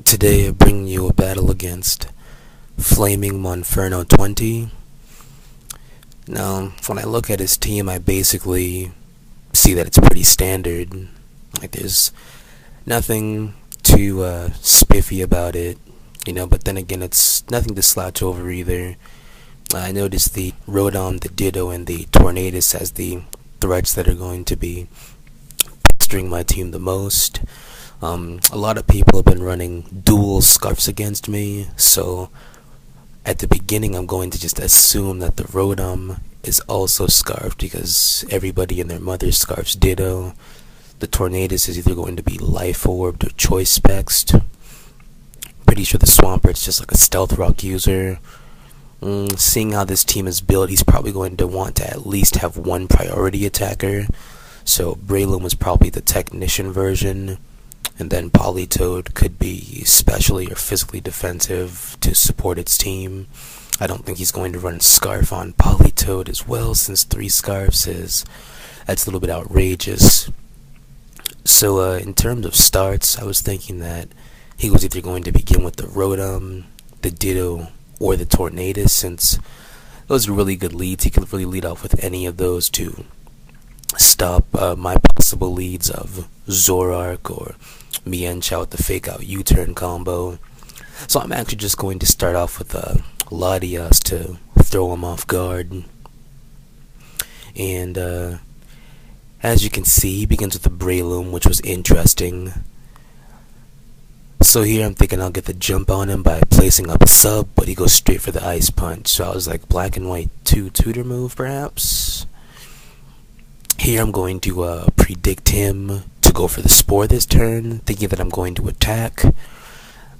Today I bring you a battle against FlamingMonferno20. Now, when I look at his team, I basically see that it's pretty standard. Like, there's nothing too spiffy about it, but then again, it's nothing to slouch over either. I noticed the Rodom, the Ditto, and the Tornadus as the threats that are going to be pestering my team the most. A lot of people have been running dual scarfs against me, so at the beginning I'm going to just assume that the Rodom is also scarfed because everybody and their mother scarfs Ditto. The Tornadus is either going to be life orbed or choice spexed. Pretty sure the Swampert's just like a stealth rock user. Seeing how this team is built, he's probably going to want to at least have one priority attacker. So Breloom was probably the technician version, and then Politoed could be specially or physically defensive to support its team. I don't think he's going to run Scarf on Politoed as well, since 3 Scarfs that's a little bit outrageous. So in terms of starts, I was thinking that he was either going to begin with the Rodom, the Ditto, or the Tornadus, since those are really good leads. He could really lead off with any of those to stop my possible leads of Zoroark or Mienshao with the fake out U-turn combo. So I'm actually just going to start off with Latias to throw him off guard. And as you can see, he begins with the Breloom, which was interesting. So here I'm thinking I'll get the jump on him by placing up a sub, but he goes straight for the Ice Punch. So I was like, black and white 2 tutor move perhaps. Here I'm going to predict him to go for the Spore this turn, thinking that I'm going to attack.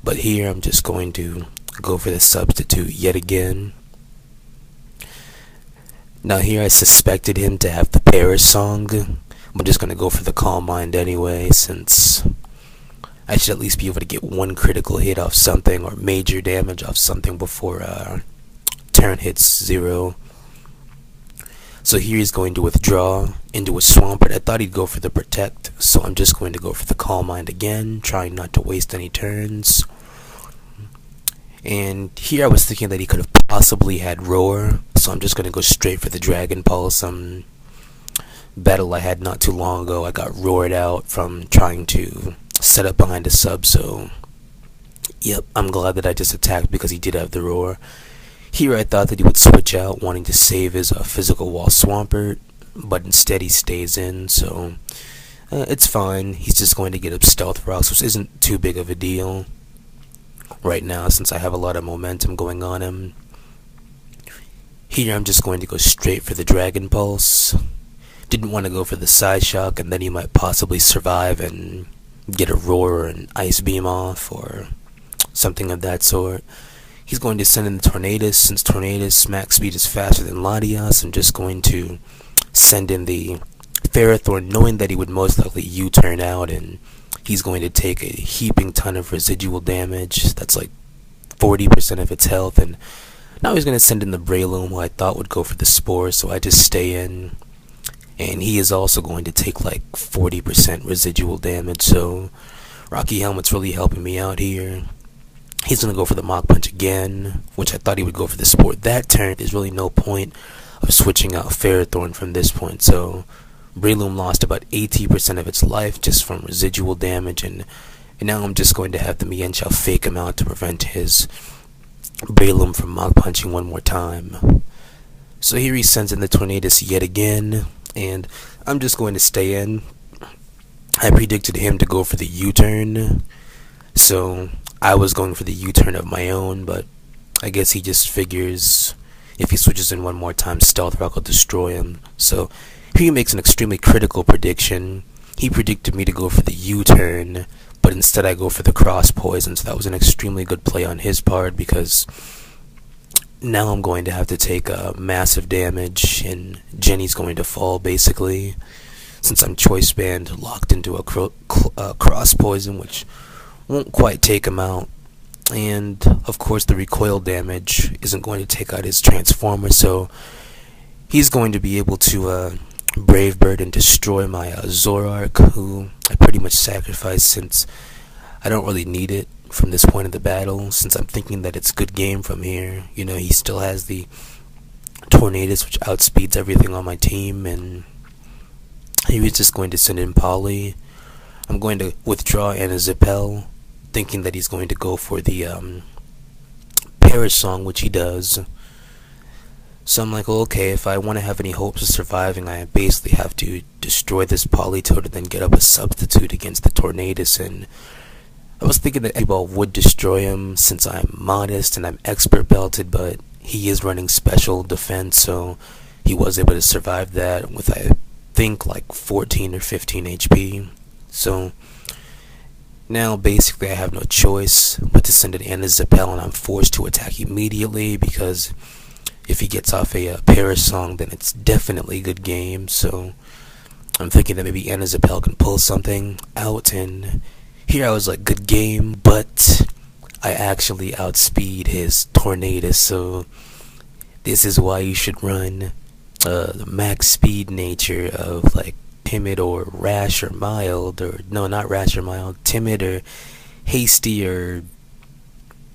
But here I'm just going to go for the substitute yet again. Now here I suspected him to have the Paris Song. I'm just going to go for the Calm Mind anyway, since I should at least be able to get one critical hit off something or major damage off something before turn hits 0. So here he's going to withdraw into a Swampert. I thought he'd go for the Protect, so I'm just going to go for the Calm Mind again, trying not to waste any turns. And here I was thinking that he could have possibly had Roar, so I'm just going to go straight for the Dragon Pulse. Battle I had not too long ago, I got roared out from trying to set up behind a sub, so yep, I'm glad that I just attacked because he did have the Roar. Here I thought that he would switch out, wanting to save his physical wall Swampert, but instead he stays in, so it's fine. He's just going to get up Stealth Rocks, which isn't too big of a deal right now since I have a lot of momentum going on him. Here I'm just going to go straight for the Dragon Pulse. Didn't want to go for the Side Shock, and then he might possibly survive and get a Roar or an Ice Beam off or something of that sort. He's going to send in the Tornadus. Since Tornadus max speed is faster than Latias, I'm just going to send in the Ferrothorn, knowing that he would most likely U-turn out, and he's going to take a heaping ton of residual damage. That's like 40% of its health, and now he's going to send in the Breloom, who I thought would go for the Spore, so I just stay in. And he is also going to take like 40% residual damage, so Rocky Helmet's really helping me out here. He's going to go for the Mach Punch again, which I thought he would go for the Spore that turn. There's really no point of switching out Ferrothorn from this point, so Breloom lost about 80% of its life just from residual damage, and now I'm just going to have the Mienshao fake him out to prevent his Breloom from Mach Punching one more time. So here he sends in the Tornadus yet again, and I'm just going to stay in. I predicted him to go for the U-turn, so I was going for the U-turn of my own, but I guess he just figures if he switches in one more time, Stealth Rock will destroy him. So here he makes an extremely critical prediction. He predicted me to go for the U-turn, but instead I go for the Cross Poison, so that was an extremely good play on his part, because now I'm going to have to take massive damage, and Jenny's going to fall basically, since I'm Choice Band locked into a Cross Poison, which won't quite take him out. And of course the recoil damage isn't going to take out his Transformer, so he's going to be able to Brave Bird and destroy my Zoroark, who I pretty much sacrificed since I don't really need it from this point of the battle, since I'm thinking that it's good game from here. You know, he still has the Tornadus, which outspeeds everything on my team, and he was just going to send in Polly. I'm going to withdraw Anna Zippel, thinking that he's going to go for the Paris song, which he does. So I'm like, well, okay, if I want to have any hopes of surviving, I basically have to destroy this Politoed and then get up a substitute against the Tornadus. And I was thinking that Ball would destroy him since I'm modest and I'm expert belted, but he is running special defense, so he was able to survive that with, I think, like 14 or 15 HP. So now basically I have no choice but to send in Anna Zippel, and I'm forced to attack immediately because if he gets off a Paris song, then it's definitely a good game. So I'm thinking that maybe Anna Zippel can pull something out, and here I was like, good game, but I actually outspeed his Tornadus. So this is why you should run the max speed nature of like timid or rash or mild, or no, not rash or mild, timid or hasty, or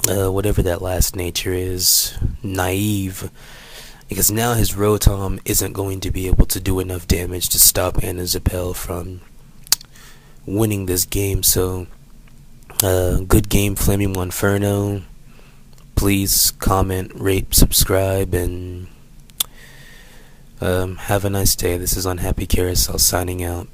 whatever that last nature is, naive, because now his Rotom isn't going to be able to do enough damage to stop Anna Zippel from winning this game. So good game, FlamingMonferno. Please comment, rate, subscribe, and have a nice day. This is UnhappyCarousel signing out.